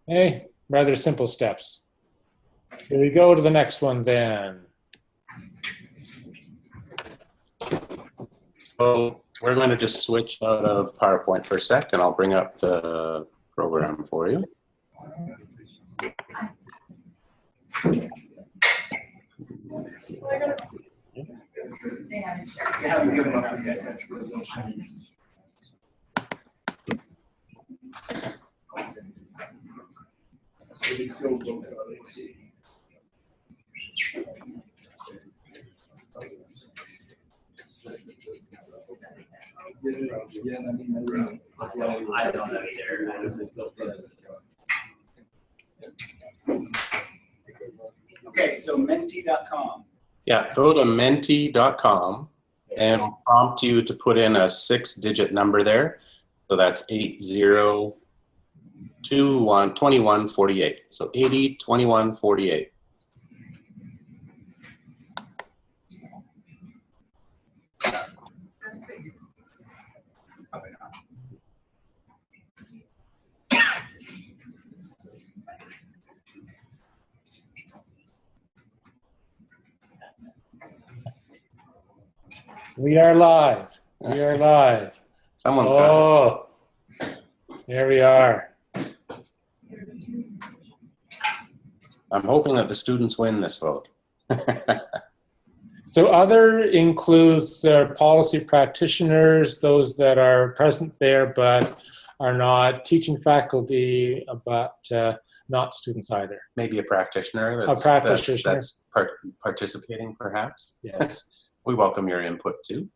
Hey, rather simple steps. Here we go to the next one then. So we're going to just switch out of PowerPoint for a sec, and I'll bring up the program for you. Okay, so menti.com. Yeah, go to menti.com and it'll prompt you to put in a 6-digit number there. So that's 80212148. So 802148. We are live. We are live. Someone's got it. There we are. I'm hoping that the students win this vote. So other includes policy practitioners, those that are present there but are not teaching faculty, but not students either. Maybe a practitioner that's participating, perhaps. Yes. We welcome your input too.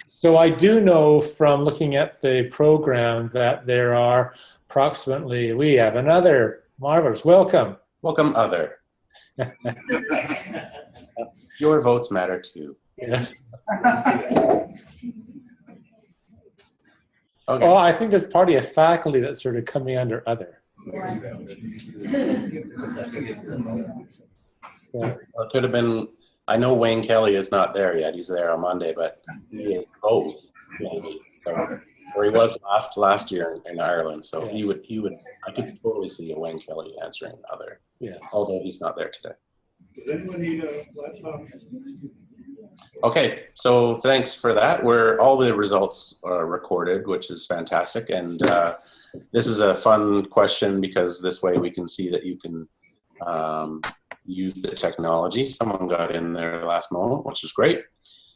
So I do know from looking at the program that there are approximately, we have another, marvelous, welcome. Welcome other. Your votes matter too. Yes. Okay. Oh, I think there's probably a faculty that's sort of coming under other. It could have been, I know Wayne Kelly is not there yet. He's there on Monday, but he is both, maybe. So, or he was last year in Ireland. So yes. he would, I could totally see a Wayne Kelly answering other. Yes. Although he's not there today. Does anyone need a laptop? Okay, so thanks for that. All the results are recorded, which is fantastic. And this is a fun question because this way we can see that you can use the technology. Someone got in there last moment, which is great.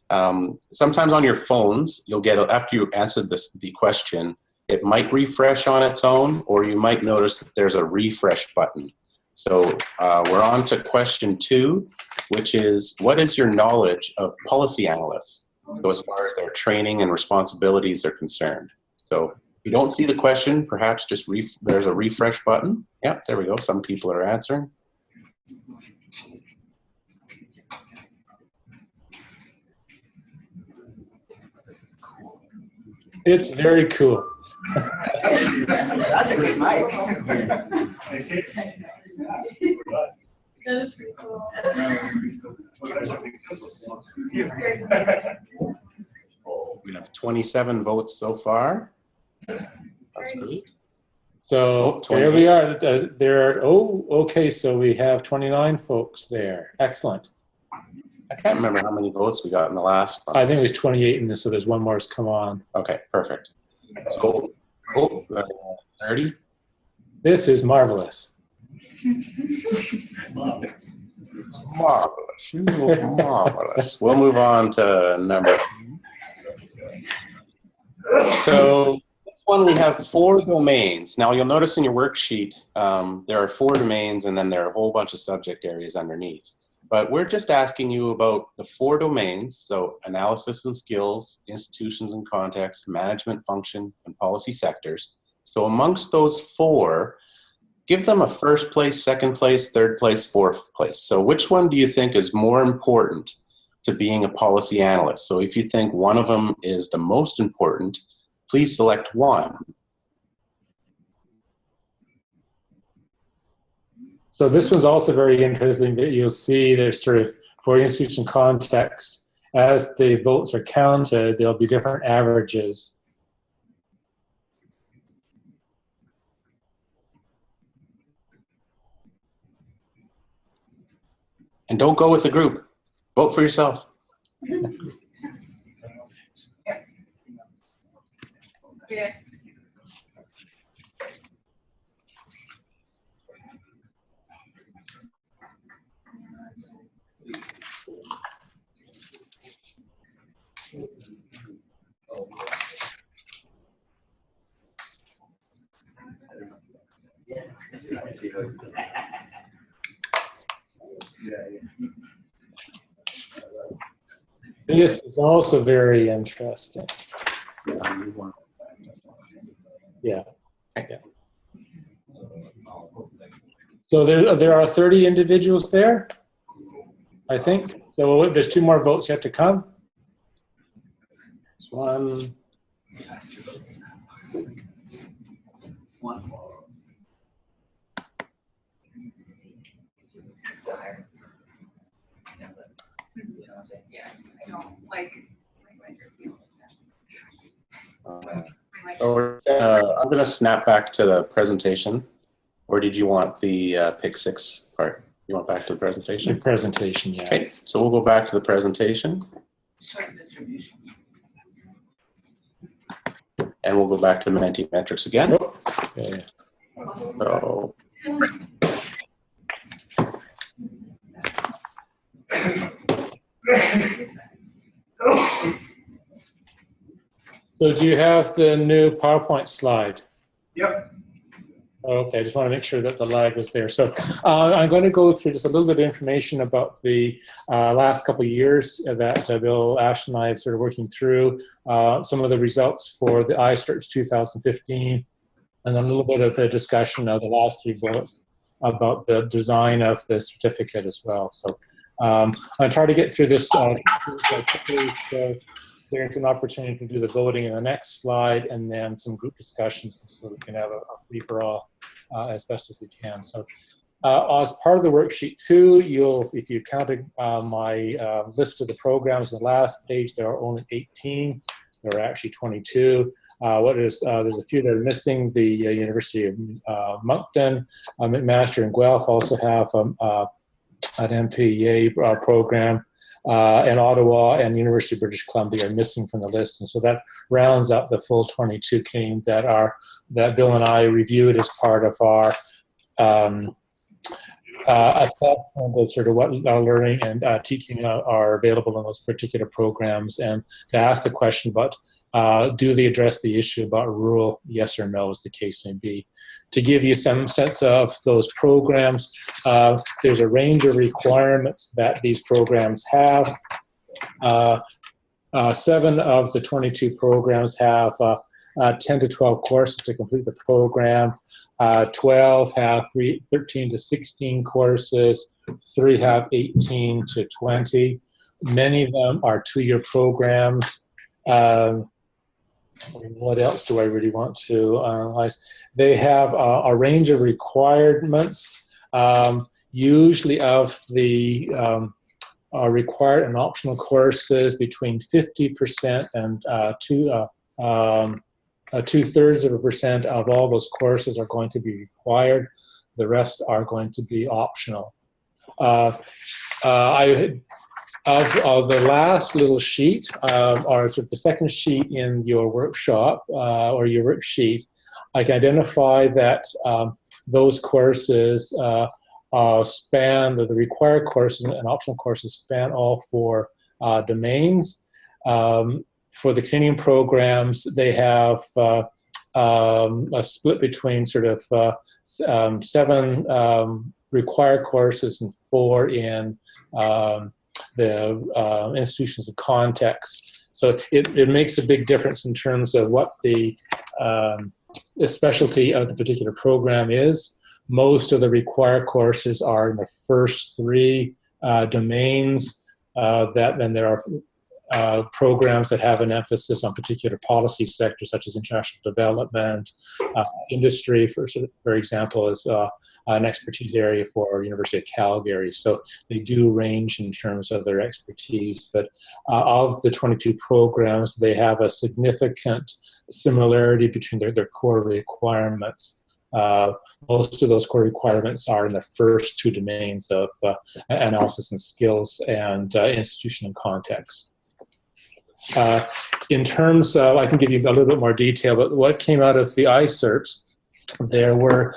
Sometimes on your phones, you'll get, after you answered the question, it might refresh on its own, or you might notice that there's a refresh button. So we're on to question 2, which is, what is your knowledge of policy analysts? So as far as their training and responsibilities are concerned. So if you don't see the question, perhaps just there's a refresh button. Yeah, there we go. Some people are answering. It's very cool. That's a good mic. That is pretty cool. We have 27 votes so far. That's great. So there we are. Okay, so we have 29 folks there. Excellent. I can't remember how many votes we got in the last one. I think it was 28 in this, so there's one more has come on. Okay, perfect. So, 30. This is marvelous. Marvelous. Marvelous. We'll move on to number 2. So this one we have 4 domains. Now you'll notice in your worksheet there are 4 domains and then there are a whole bunch of subject areas underneath. But we're just asking you about the 4 domains, so analysis and skills, institutions and context, management function, and policy sectors. So amongst those 4, give them a first place, second place, third place, fourth place. So which one do you think is more important to being a policy analyst? So if you think one of them is the most important, please select one. So this one's also very interesting that you'll see there's sort of, for institution context, as the votes are counted, there'll be different averages. And don't go with the group. Vote for yourself. Yeah. This is also very interesting. Yeah. Yeah. So there are 30 individuals there, I think. So there's 2 more votes yet to come. One. Yeah, I don't like my records. I'm going to snap back to the presentation. Or did you want the pick 6 part? You want back to the presentation? The presentation, yeah. Okay, so we'll go back to the presentation. Short distribution. And we'll go back to Menti metrics again. Okay. So, So do you have the new PowerPoint slide? Yep. Okay, I just want to make sure that the lag was there. So I'm going to go through just a little bit of information about the last couple of years that Bill, Ash, and I have sort of working through some of the results for the ICRPS 2015, and then a little bit of the discussion of the last 3 bullets about the design of the certificate as well. So I'll try to get through this quickly, so there's an opportunity to do the voting in the next slide, and then some group discussions so we can have a free-for-all as best as we can. So as part of the worksheet 2, if you counted my list of the programs on the last page, there are only 18. There are actually 22. There's a few that are missing. The University of Moncton, McMaster, and Guelph also have an MPA program. And Ottawa and University of British Columbia are missing from the list, and so that rounds up the full 22 teams that Bill and I reviewed as part of our assessment of sort of what learning and teaching are available in those particular programs, and to ask the question about do they address the issue about rural, yes or no, as the case may be. To give you some sense of those programs, there's a range of requirements that these programs have. 7 of the 22 programs have 10 to 12 courses to complete the program. 12 have 13 to 16 courses. 3 have 18 to 20. Many of them are 2-year programs. What else do I really want to analyze? They have a range of requirements, usually of the required and optional courses between 50% and 2/3% of all those courses are going to be required. The rest are going to be optional. Of the last little sheet, or sort of the second sheet in your workshop or your worksheet, I can identify that those courses span, the required courses and optional courses span all 4 domains. For the Canadian programs, they have a split between sort of 7 required courses and 4 in the institutions of context. So it makes a big difference in terms of what the specialty of the particular program is. Most of the required courses are in the first 3 domains. Then there are programs that have an emphasis on particular policy sectors such as international development, industry, for example, is an expertise area for University of Calgary. So they do range in terms of their expertise, but of the 22 programs, they have a significant similarity between their core requirements. Most of those core requirements are in the first two domains of analysis and skills and institution and context. In terms of, I can give you a little bit more detail, but what came out of the ICRPS, there were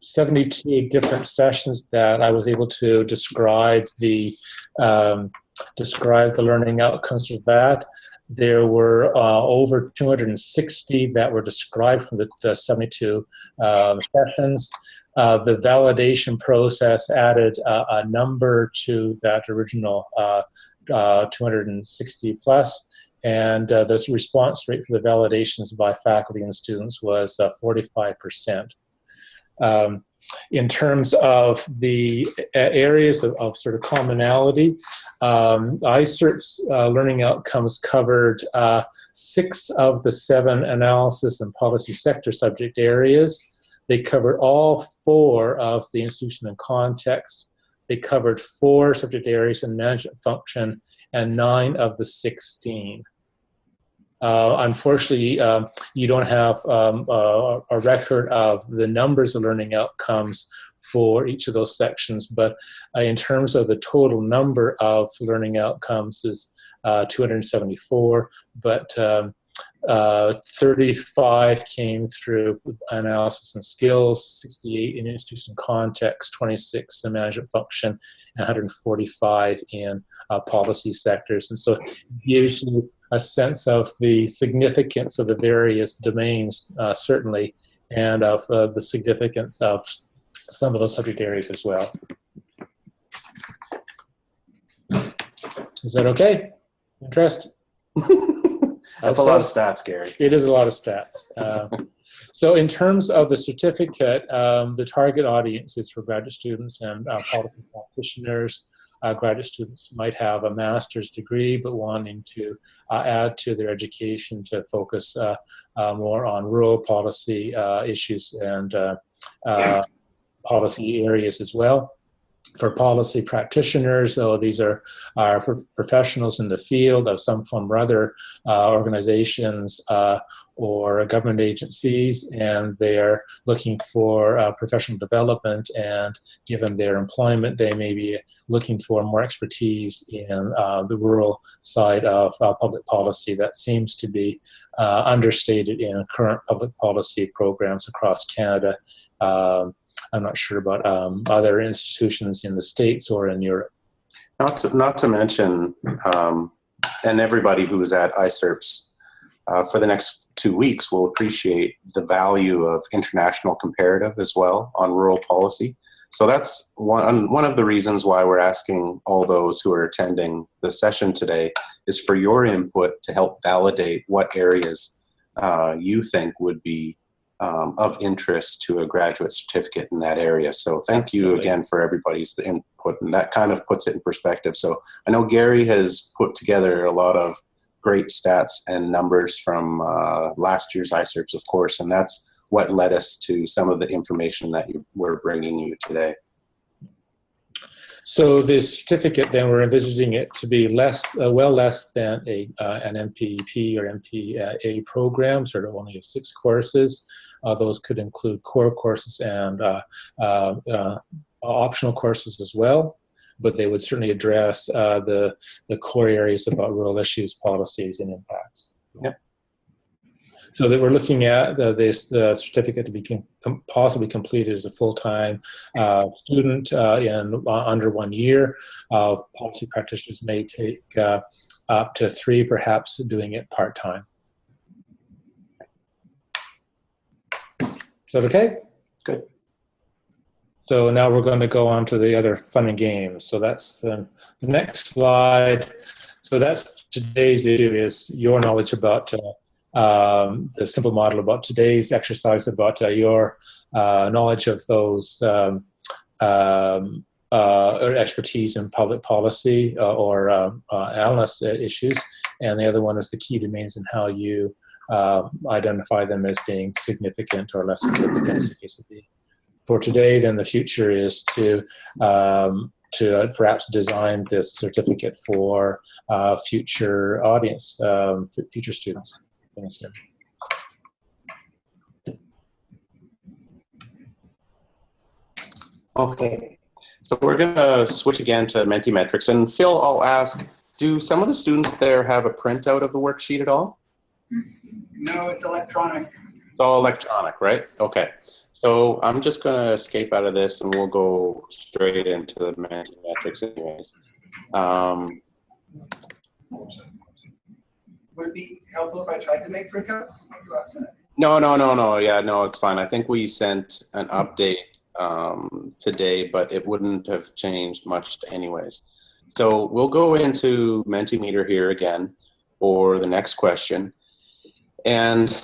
72 different sessions that I was able to describe the learning outcomes of that. There were over 260 that were described from the 72 sessions. The validation process added a number to that original 260 plus, and the response rate for the validations by faculty and students was 45%. In terms of the areas of sort of commonality, ICRPS learning outcomes covered 6 of the 7 analysis and policy sector subject areas. They covered all 4 of the institution and context. They covered 4 subject areas in management function and 9 of the 16. Unfortunately, you don't have a record of the numbers of learning outcomes for each of those sections, but in terms of the total number of learning outcomes is 274, but 35 came through analysis and skills, 68 in institution context, 26 in management function, and 145 in policy sectors. And so it gives you a sense of the significance of the various domains, certainly, and of the significance of some of those subject areas as well. Is that okay? Interesting? That's a lot of stats, Gary. It is a lot of stats. So in terms of the certificate, the target audience is for graduate students and policy practitioners. Graduate students might have a master's degree but wanting to add to their education to focus more on rural policy issues and policy areas as well. For policy practitioners, so these are professionals in the field of some form or other, organizations or government agencies, and they're looking for professional development, and given their employment, they may be looking for more expertise in the rural side of public policy that seems to be understated in current public policy programs across Canada. I'm not sure about other institutions in the States or in Europe. Not to mention, and everybody who is at ICRPS for the next 2 weeks will appreciate the value of international comparative as well on rural policy. So that's one of the reasons why we're asking all those who are attending the session today is for your input to help validate what areas you think would be of interest to a graduate certificate in that area. So thank you again for everybody's input, and that kind of puts it in perspective. So I know Gary has put together a lot of great stats and numbers from last year's ICRPS, of course, and that's what led us to some of the information that we're bringing you today. So the certificate, then, we're envisaging it to be less, well less than an MPP or MPA program, sort of only 6 courses. Those could include core courses and optional courses as well, but they would certainly address the core areas about rural issues, policies, and impacts. Yep. So that we're looking at this certificate to be possibly completed as a full-time student in under 1 year. Policy practitioners may take up to 3, perhaps doing it part-time. Is that okay? Good. So now we're going to go on to the other fun and games. So that's the next slide. So that's today's issue, is your knowledge about the simple model about today's exercise, about your knowledge of those or expertise in public policy or analyst issues, and the other one is the key domains and how you identify them as being significant or less significant, as the case would be. For today, then the future is to perhaps design this certificate for future audience, future students. Okay, so we're going to switch again to Mentimetrics. And Phil, I'll ask, do some of the students there have a printout of the worksheet at all? No, it's electronic. It's all electronic, right? Okay. So I'm just going to escape out of this and we'll go straight into the Mentimetrics anyways. Would it be helpful if I tried to make printouts last minute? No. Yeah, no, it's fine. I think we sent an update today, but it wouldn't have changed much anyways. So we'll go into Mentimeter here again for the next question. And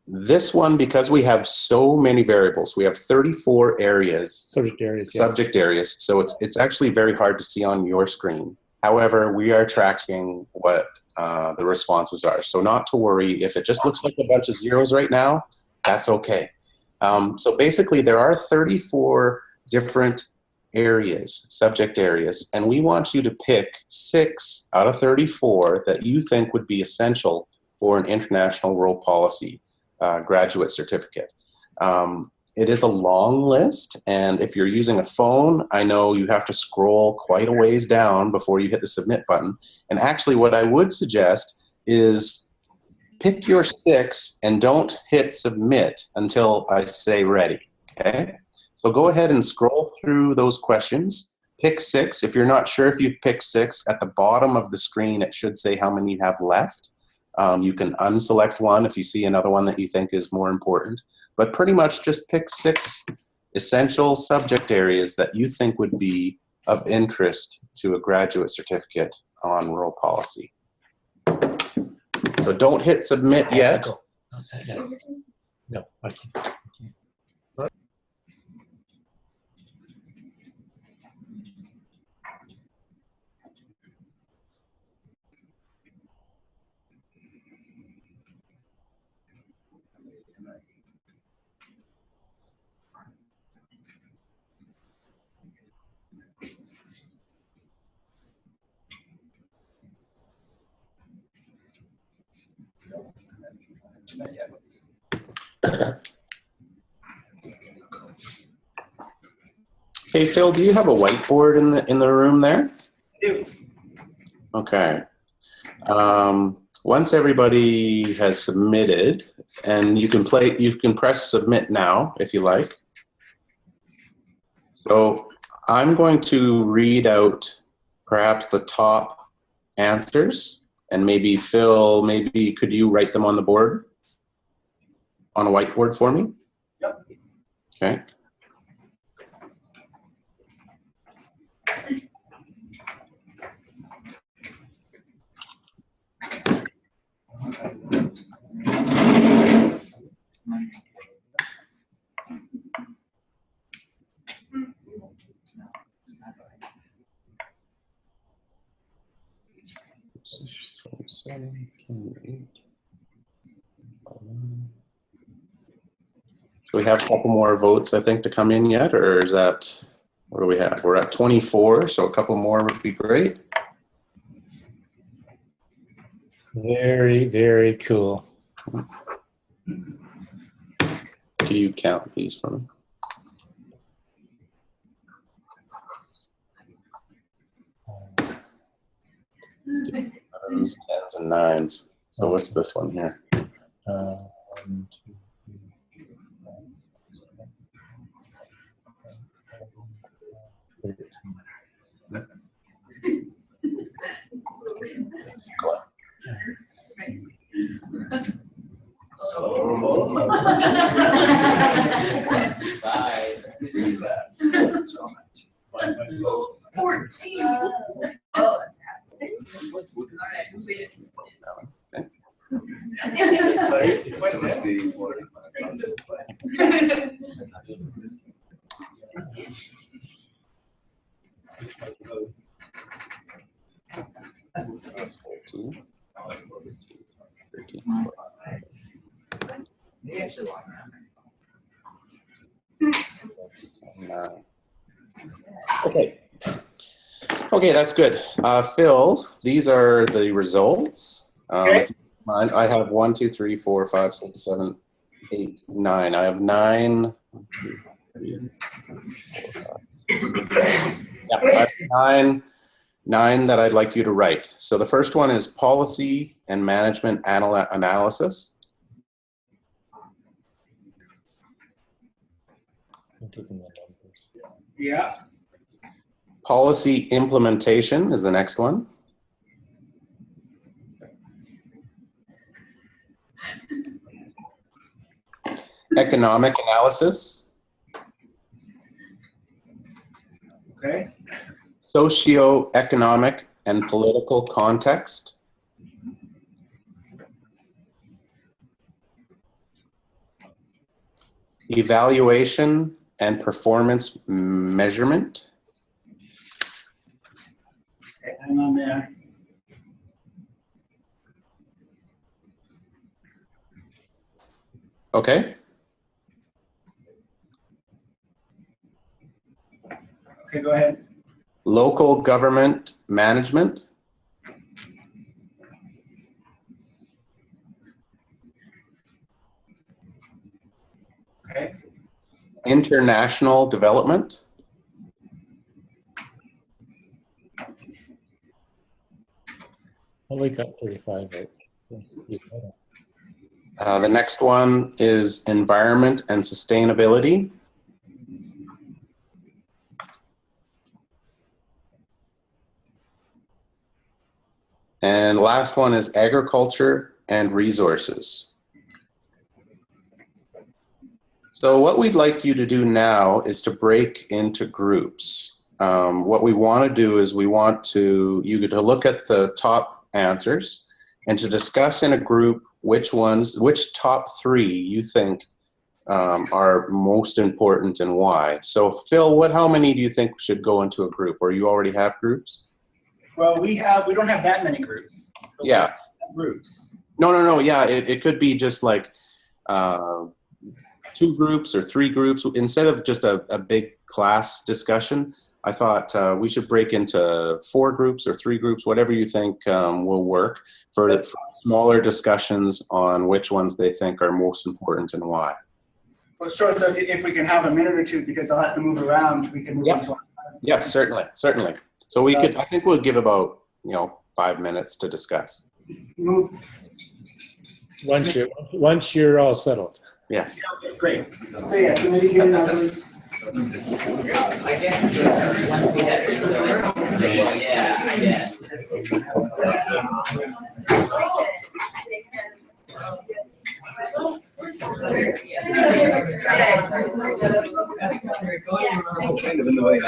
this one, because we have so many variables, we have 34 areas. Subject areas. Subject areas. So it's actually very hard to see on your screen. However, we are tracking what the responses are. So not to worry, if it just looks like a bunch of zeros right now, that's okay. So basically there are 34 different areas, subject areas, and we want you to pick 6 out of 34 that you think would be essential for an international world policy graduate certificate. It is a long list, and if you're using a phone, I know you have to scroll quite a ways down before you hit the submit button. And actually what I would suggest is pick your 6 and don't hit submit until I say ready, okay? So go ahead and scroll through those questions. Pick 6. If you're not sure if you've picked 6, at the bottom of the screen it should say how many you have left. You can unselect one if you see another one that you think is more important. But pretty much just pick 6 essential subject areas that you think would be of interest to a graduate certificate on rural policy. So don't hit submit yet. No, I can't. Hey Phil, do you have a whiteboard in the room there? I do. Okay. Once everybody has submitted, and you can press submit now if you like. So I'm going to read out perhaps the top answers, and maybe Phil, maybe could you write them on the board, on a whiteboard for me? Yep. Okay. So we have a couple more votes, I think, to come in yet, or is that, what do we have? We're at 24, so a couple more would be great. Very, very cool. Can you count these for me? Those 10s and 9s. So what's this one here? 1, 2, 3, 14. Oh, that's happening. All right, please. It must be Okay. Okay, that's good. Phil, these are the results. Okay. I have 1, 2, 3, 4, 5, 6, 7, 8, 9. I have 9. 3, 4, 5. Yeah, I have 9 that I'd like you to write. So the first one is policy and management analysis. I'm taking the numbers. Yeah. Policy implementation is the next one. Economic analysis. Okay. Socio-economic and political context. Evaluation and performance measurement. Okay, hang on there. Okay. Okay, go ahead. Local government management. Okay. International development. Only got 35 right. The next one is environment and sustainability. And last one is agriculture and resources. So what we'd like you to do now is to break into groups. What we want to do is we want you to look at the top answers and to discuss in a group which top 3 you think are most important and why. So Phil, how many do you think should go into a group, or you already have groups? Well, we don't have that many groups. So Yeah. we have groups. No. Yeah, it could be just like 2 groups or 3 groups. Instead of just a big class discussion, I thought we should break into 4 groups or 3 groups, whatever you think will work for smaller discussions on which ones they think are most important and why. Well, sure. So if we can have a minute or two, because I'll have to move around, we can move on to our Yes, certainly. So we could, I think we'll give about 5 minutes to discuss. move. Once you're all settled. Yes. Okay, great. So yeah, so maybe give numbers. Kind of in the way.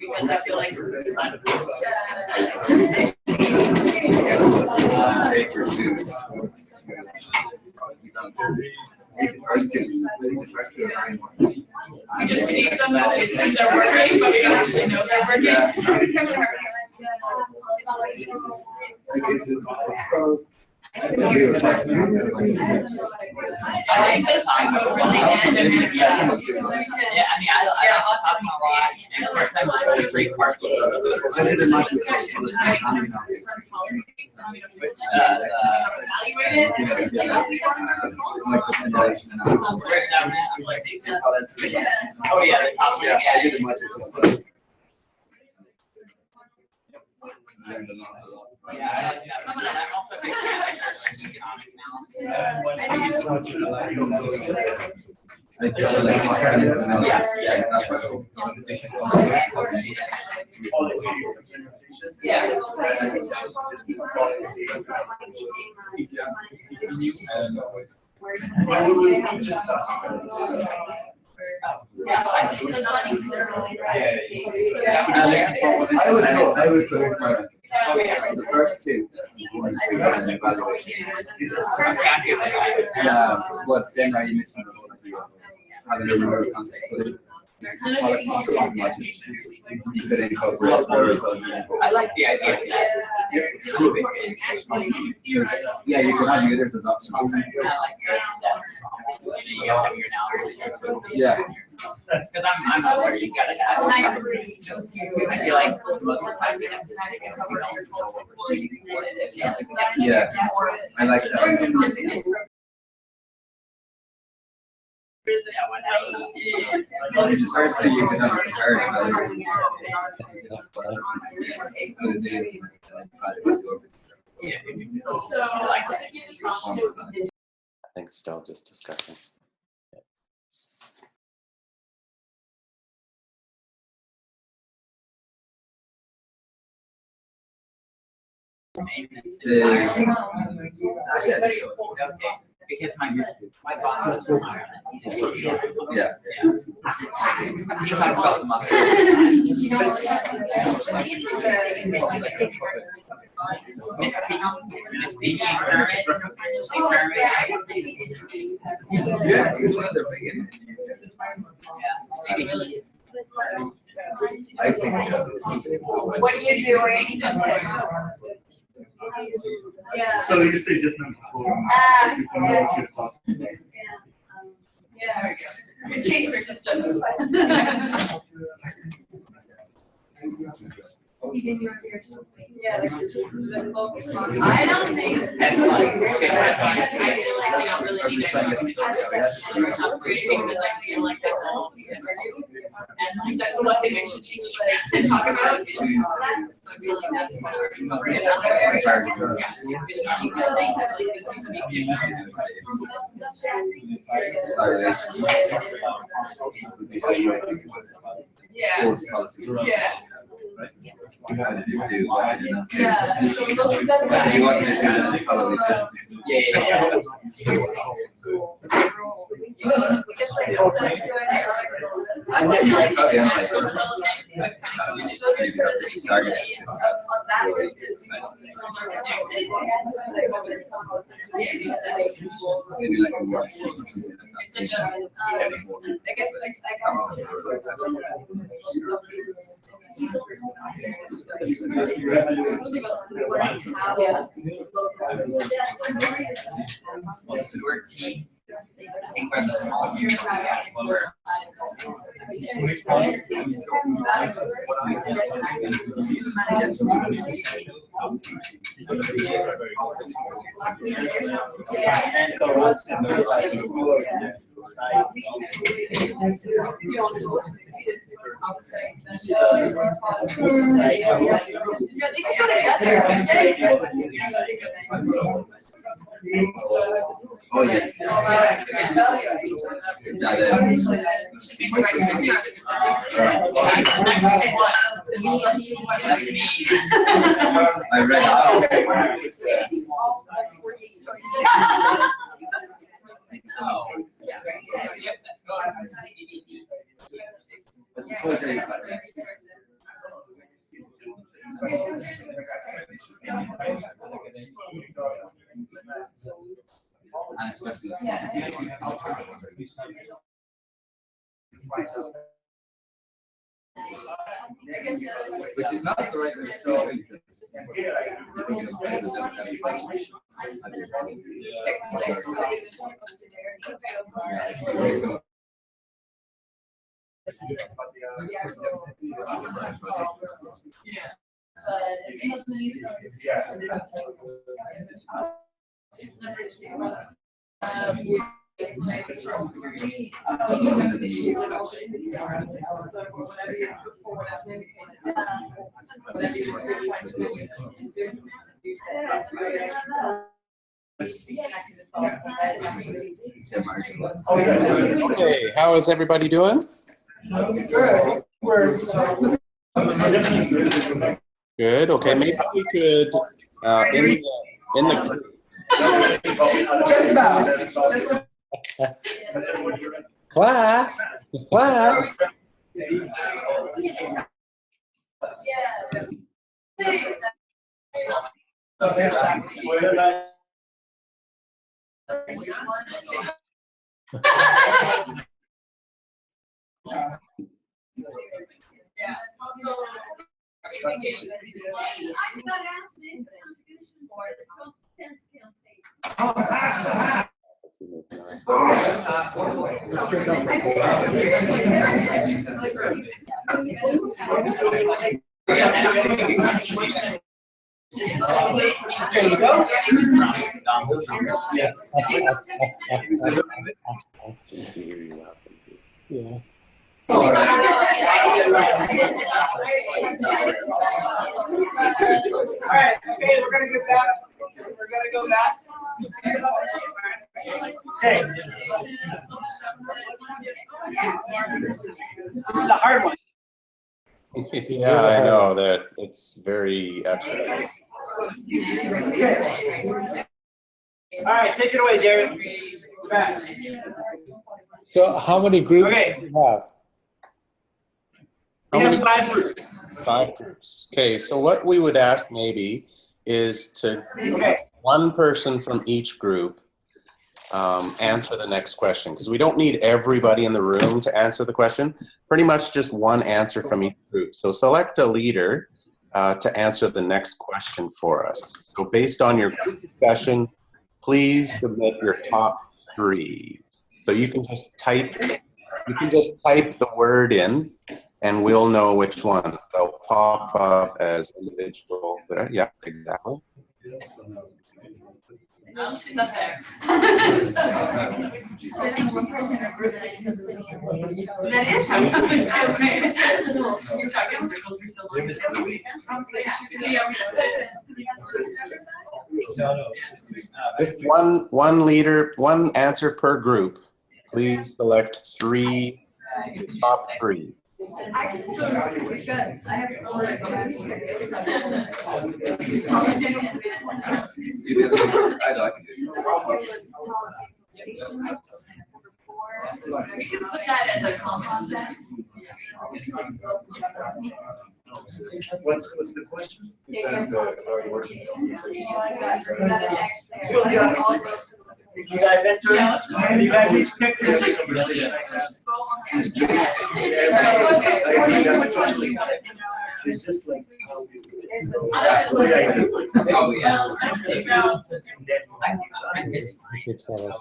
Because I feel like we just keep them as we assume they're working, but we don't actually know they're working. I think this time go really hand in hand. Yeah, I mean, I talk a lot, and of course, I'm a great part of I did a much. Oh yeah, the top one. I did a much. Yeah, I'm also a big fan of economic analysis. Yeah. I would put experiment. The first two. Yeah, but then are you missing the whole idea of having a remote context? I like the idea of that. Yeah, you can have users as options. I like you have your analysis. Yeah. Because I'm not sure you gotta have. I feel like most of the time you have to cover it. Yeah, I like that. The first two you can have a comparative. I think still just discussing. Because my boss is Yeah. He talks about the mother. I think. What are you doing? Yeah. So you just say just number 4. Yeah. Your cheeks are just done. Yeah, I don't think. I feel like we don't really need to upgrade because I feel like that's all. And that's the one thing we should teach and talk about is that. So I feel like that's what our another area. This needs to be different. Yeah. Yeah. Yeah. So look at that. You want me to do that? Probably could. Yeah. I was like, Okay, I'm national like- development. Those are sort of the Target. that was Maybe like a word. it's such a, I guess The word team. I think we're the small unit. Oh, yes. Is that it? should be my recommendations. I read and especially Which is not the right way to go. Okay, how is everybody doing? Good. Okay, maybe we could in the group. Just about. Class. There you go. Yeah. All right, okay, we're gonna go back. Hey. This is a hard one. Yeah, I know that it's very extra. Okay. All right, take it away, Darren. Back. So how many groups Okay. do you have? We have 5 groups. 5 groups. Okay, so what we would ask maybe is to Okay. one person from each group answer the next question, because we don't need everybody in the room to answer the question. Pretty much just one answer from each group. So select a leader to answer the next question for us. So based on your group discussion, please submit your top 3. So you can just type the word in, and we'll know which ones. They'll pop up as individual. Yeah, exactly. It's up there. That is how it was. You're talking in circles for so If one leader, one answer per group. Please select 3, top 3. I just feel good. I have 4. We can put that as a comment. What's the question? You guys enter. You guys each picked it. It's just like. You could tell us.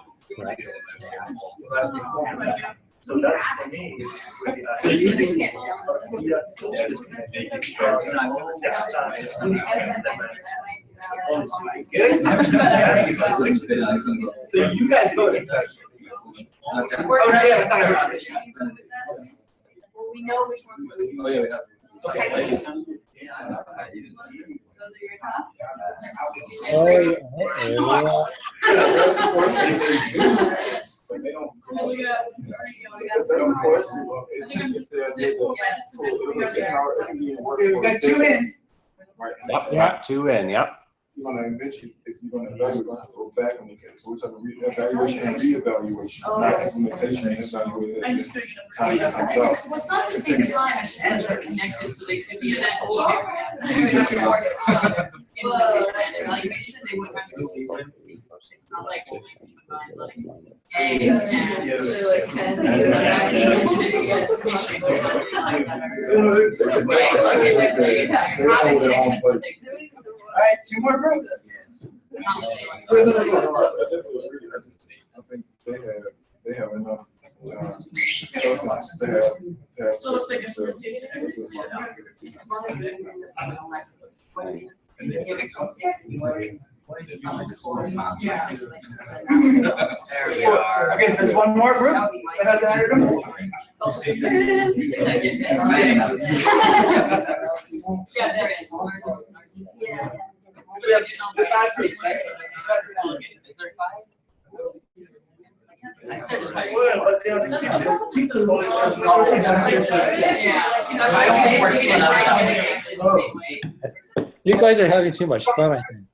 So that's for me. Next time. So you guys voted. Oh, yeah, I thought I heard you. Well, we know which one. Oh, yeah, Okay. Those are your top? We've got 2 in. Yep, got 2 in, yep. You're gonna eventually, if you're gonna evaluate, you're gonna go back and look at it. So we're talking evaluation and reevaluation, not implementation and evaluation. Time that comes out. Well, it's not the same time, it's just that they're connected, so they could be in that either. Implementation and evaluation, they wouldn't have to be the same. It's not like they're trying to combine like A and. right, two more groups. I think they have enough. So it's like a rotation. Yeah. There we are. Okay, there's one more group that has an item. Yeah, there is. Yeah. So we have to know the five sequence. Is there five? Well, let's see how many I don't think we're getting the same way. You guys are having too much fun, I think.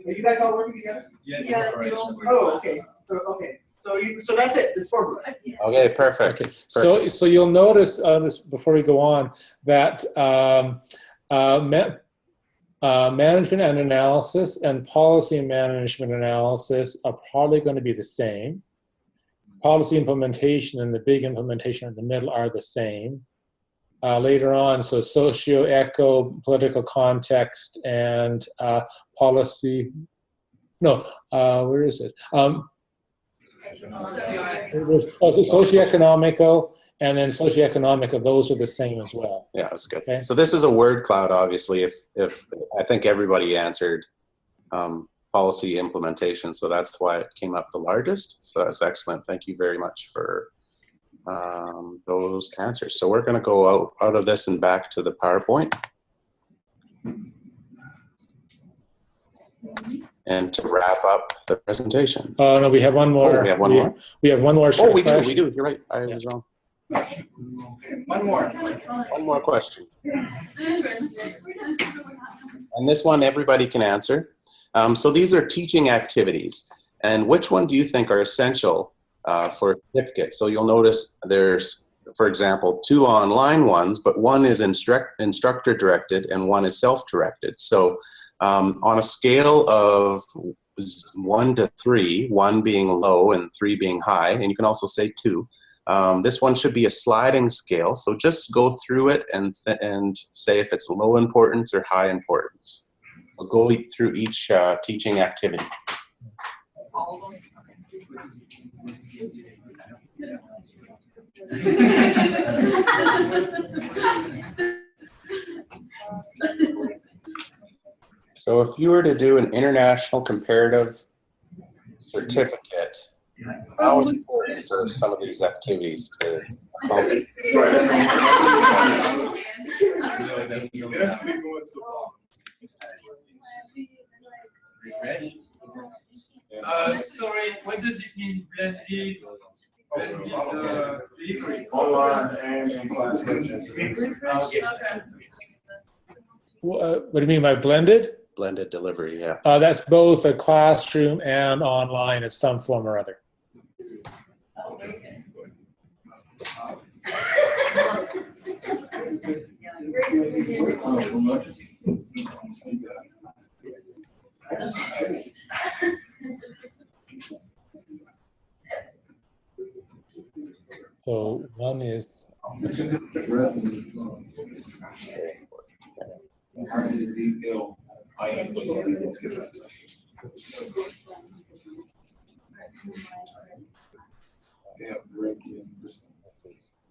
Are you guys all working together? Yeah. Oh, okay. So that's it. There's 4 groups. Okay, perfect. Okay. So you'll notice this before we go on that management and analysis and policy and management analysis are probably going to be the same. Policy implementation and the big implementation in the middle are the same. Later on, so socio-eco, political context, and policy. No, where is it? Socioeconomical and then socioeconomical, those are the same as well. Yeah, that's good. Okay. So this is a word cloud, obviously, if I think everybody answered policy implementation, so that's why it came up the largest. So that's excellent. Thank you very much for those answers. So we're going to go out of this and back to the PowerPoint. And to wrap up the presentation. Oh, no, we have one more. Oh, we have one more. We have one more. Oh, we do. We do. You're right. I was wrong. One more. One more question. And this one everybody can answer. So these are teaching activities. And which one do you think are essential for a certificate? So you'll notice there's, for example, 2 online ones, but one is instructor directed and one is self-directed. So on a scale of 1 to 3, 1 being low and 3 being high, and you can also say 2, this one should be a sliding scale. So just go through it and say if it's low importance or high importance. So go through each teaching activity. So if you were to do an international comparative certificate, how important are some of these activities to accomplish? Sorry, what does it mean, blended delivery? Online and in class sessions. What do you mean by blended? Blended delivery, yeah. That's both a classroom and online in some form or other. So one is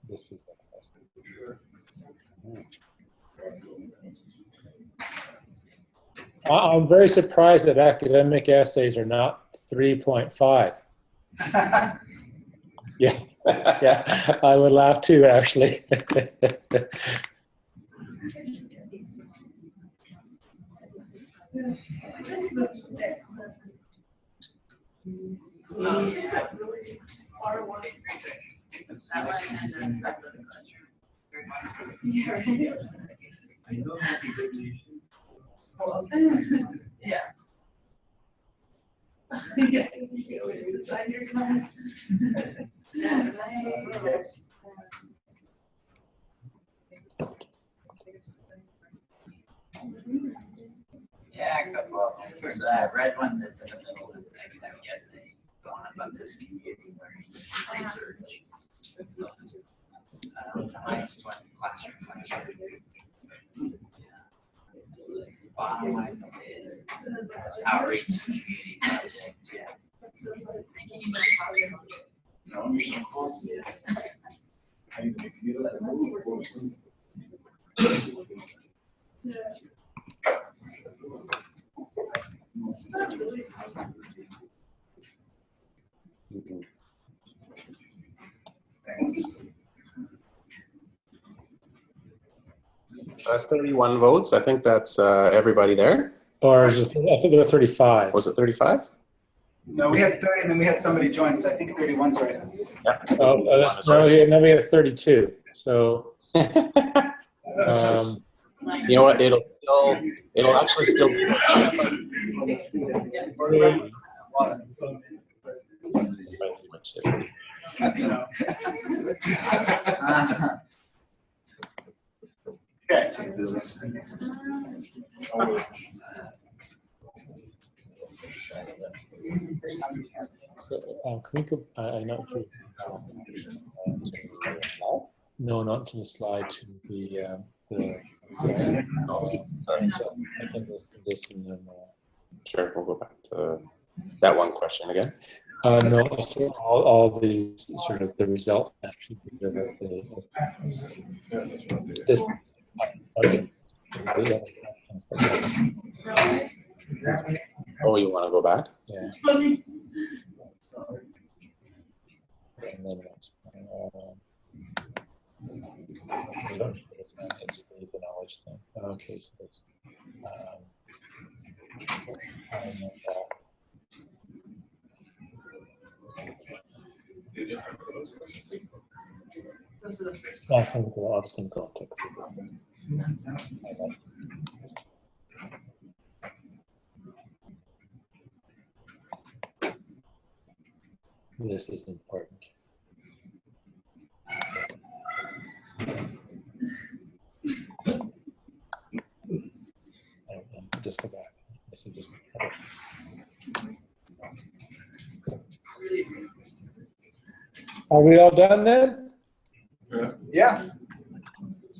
this is I'm very surprised that academic essays are not 3.5. Yeah, yeah, I would laugh too, actually. Yeah. Yeah, well, there's that red one that's in the middle of academic essay going on about this community learning research. minus 20 classroom. 5 is outreach community project. Yeah. That's 31 votes. I think that's everybody there. Or is it, I think there were 35. Was it 35? No, we had 30 and then we had somebody join, so I think 31's right. Yeah. Oh, no, we had 32. So, you know what? It'll actually still be. Okay. Can we go? I know. No, not to the slide. To the. Sorry. So I can just condition them. Sure, we'll go back to that one question again. No, all these sort of the result actually. This. Oh, you want to go back? Yeah. And then it's the knowledge thing. Okay, so it's I think I'll just go take this is important. Just go back. This is just. Are we all done then? Yeah.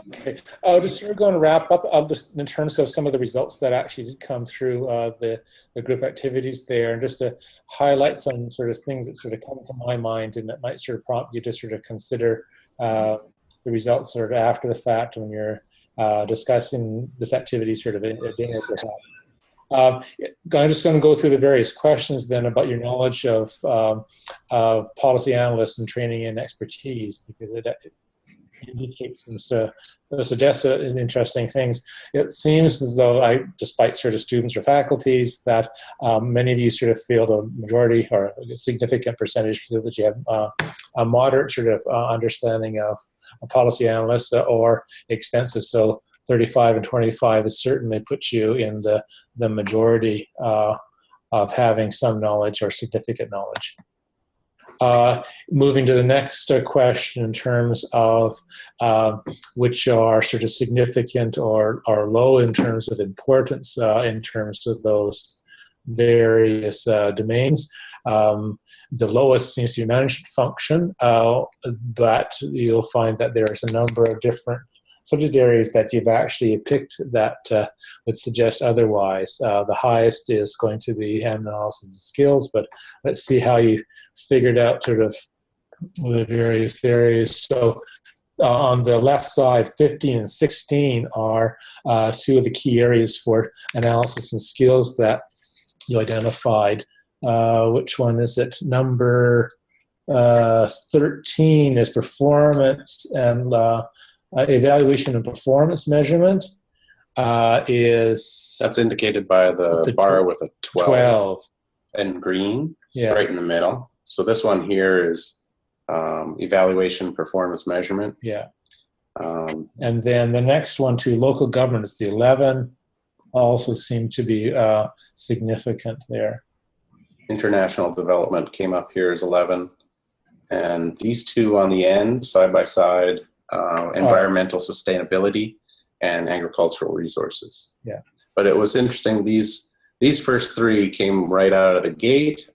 Okay. Just sort of going to wrap up. Just in terms of some of the results that actually did come through the group activities there, and just to highlight some sort of things that sort of come to my mind, and that might sort of prompt you to sort of consider the results sort of after the fact when you're discussing this activity sort of at dinner perhaps. I'm just going to go through the various questions then about your knowledge of policy analysts and training and expertise, because it indicates and suggests interesting things. It seems as though, despite sort of students or faculties, that many of you sort of feel the majority or a significant percentage feel that you have a moderate sort of understanding of a policy analyst or extensive. So 35 and 25 is certainly puts you in the majority of having some knowledge or significant knowledge. Moving to the next question in terms of which are sort of significant or low in terms of importance in terms of those various domains. The lowest seems to be management function, but you'll find that there's a number of different subject areas that you've actually picked that would suggest otherwise. The highest is going to be hand analysis and skills, but let's see how you figured out sort of the various areas. So on the left side, 15 and 16 are two of the key areas for analysis and skills that you identified. Which one is it? Number 13 is performance and evaluation and performance measurement. That's indicated by the bar with a 12 and green, yeah, right in the middle. So this one here is evaluation performance measurement. Yeah. And then the next one to local governance, the 11, also seem to be significant there. International development came up here as 11. And these two on the end, side by side, environmental sustainability and agricultural resources. Yeah. But it was interesting, these first three came right out of the gate.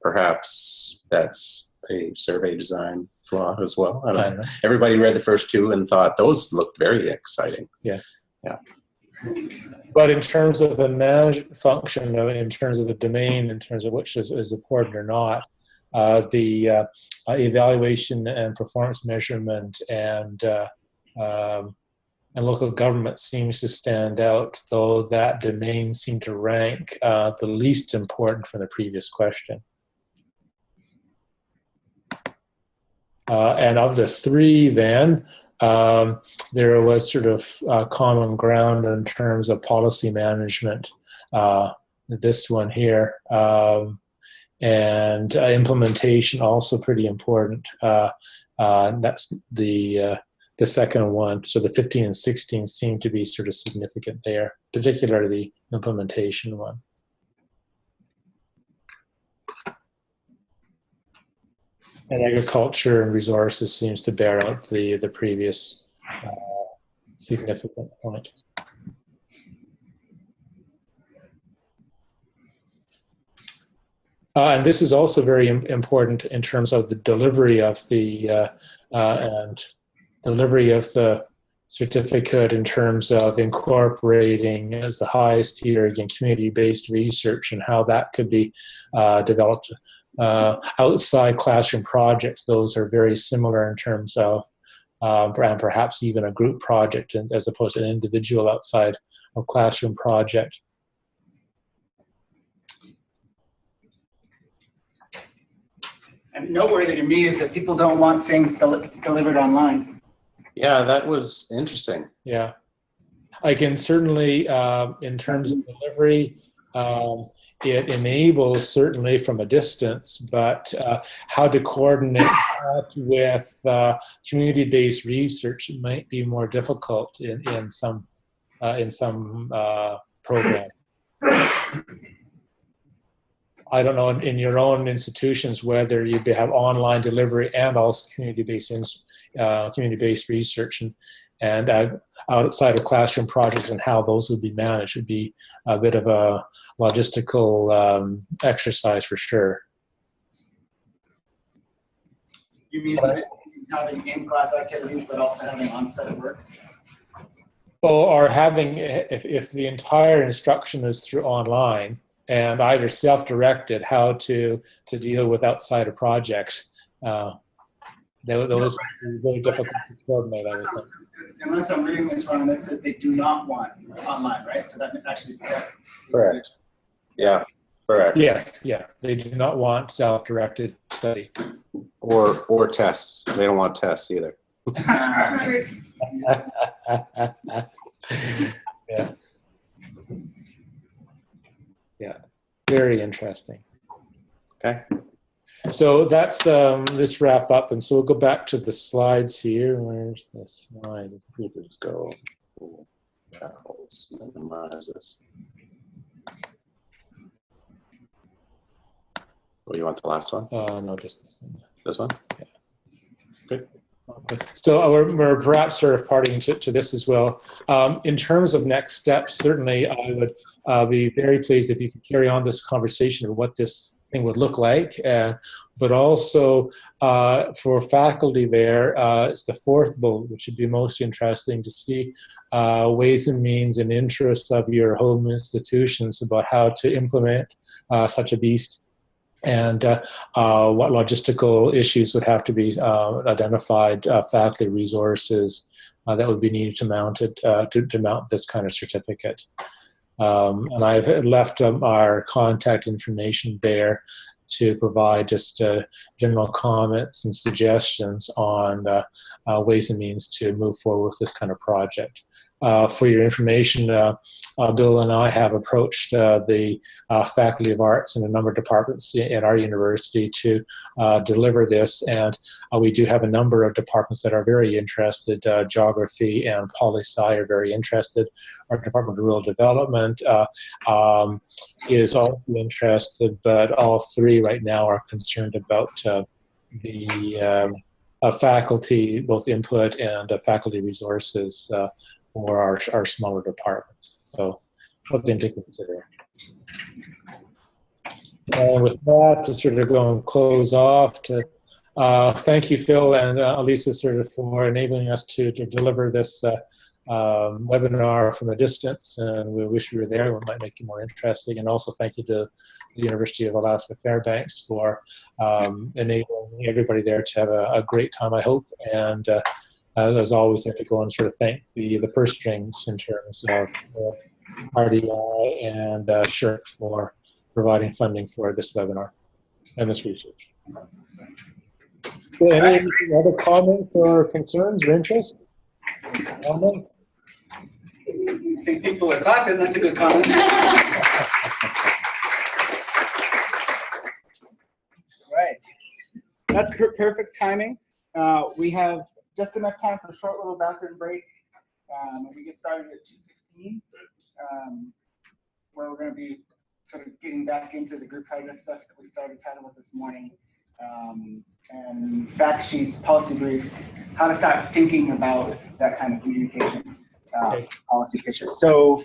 Perhaps that's a survey design flaw as well. I I don't don't know. know. Everybody read the first two and thought those looked very exciting. Yes. Yeah. But in terms of the management function, in terms of the domain, in terms of which is important or not, the evaluation and performance measurement and local government seems to stand out, though that domain seemed to rank the least important from the previous question. And of the three, then, there was sort of common ground in terms of policy management, this one here, and implementation also pretty important. That's the second one. So the 15 and 16 seem to be sort of significant there, particularly the implementation one. And agriculture and resources seems to bear out the previous significant point. And this is also very important in terms of the delivery of the delivery of the certificate in terms of incorporating as the highest tier, again, community-based research and how that could be developed. Outside classroom projects, those are very similar in terms of, and perhaps even a group project as opposed to an individual outside of classroom project. And noteworthy to me is that people don't want things delivered online. Yeah, that was interesting. Yeah, I can certainly, in terms of delivery, it enables certainly from a distance, but how to coordinate that with community-based research might be more difficult in some programs. I don't know in your own institutions whether you have online delivery and also community-based research and outside of classroom projects and how those would be managed would be a bit of a logistical exercise for sure. You mean having in-class activities but also having on-site work? Or having, if the entire instruction is through online, and either self-directed how to deal with outside of projects. Those are very difficult to coordinate, I would think. Unless I'm reading this wrong, it says they do not want online, right? So that actually correct. Yeah, correct. Yes, yeah. They do not want self-directed study. Or tests. They don't want tests either. Yeah. Yeah, very interesting. Okay. So that's this wrap up, and so we'll go back to the slides here. Where's the slide? Let's go. Minimize this. Oh, you want the last one? No, just this one. This one? Yeah. Good. Okay. So we're perhaps sort of parting to this as well. In terms of next steps, certainly I would be very pleased if you could carry on this conversation of what this thing would look like, but also for faculty there, it's the fourth bullet, which would be most interesting to see ways and means and interests of your home institutions about how to implement such a beast. And what logistical issues would have to be identified, faculty resources that would be needed to mount it, to mount this kind of certificate. And I've left our contact information there to provide just general comments and suggestions on ways and means to move forward with this kind of project. For your information, Bill and I have approached the Faculty of Arts and a number of departments in our university to deliver this, and we do have a number of departments that are very interested. Geography and Poli-Sci are very interested. Our Department of Rural Development is also interested, but all three right now are concerned about the faculty, both input and faculty resources for our smaller departments. So something to consider. And with that, to sort of go and close off, to Thank you, Phil and Elisa, sort of for enabling us to deliver this webinar from a distance, and we wish we were there. It might make it more interesting. And also thank you to the University of Alaska Fairbanks for enabling everybody there to have a great time, I hope. And as always, I have to go and sort of thank the purse strings in terms of RDI and SHRC for providing funding for this webinar and this research. So any other comments or concerns or interest? Comments? I think people are clapping. That's a good comment. Right. That's perfect timing. We have just enough time for a short little bathroom break. We get started at 2:15, where we're going to be sort of getting back into the group project stuff that we started chatting with this morning. And fact sheets, policy briefs, how to start thinking about that kind of communication, policy pictures. So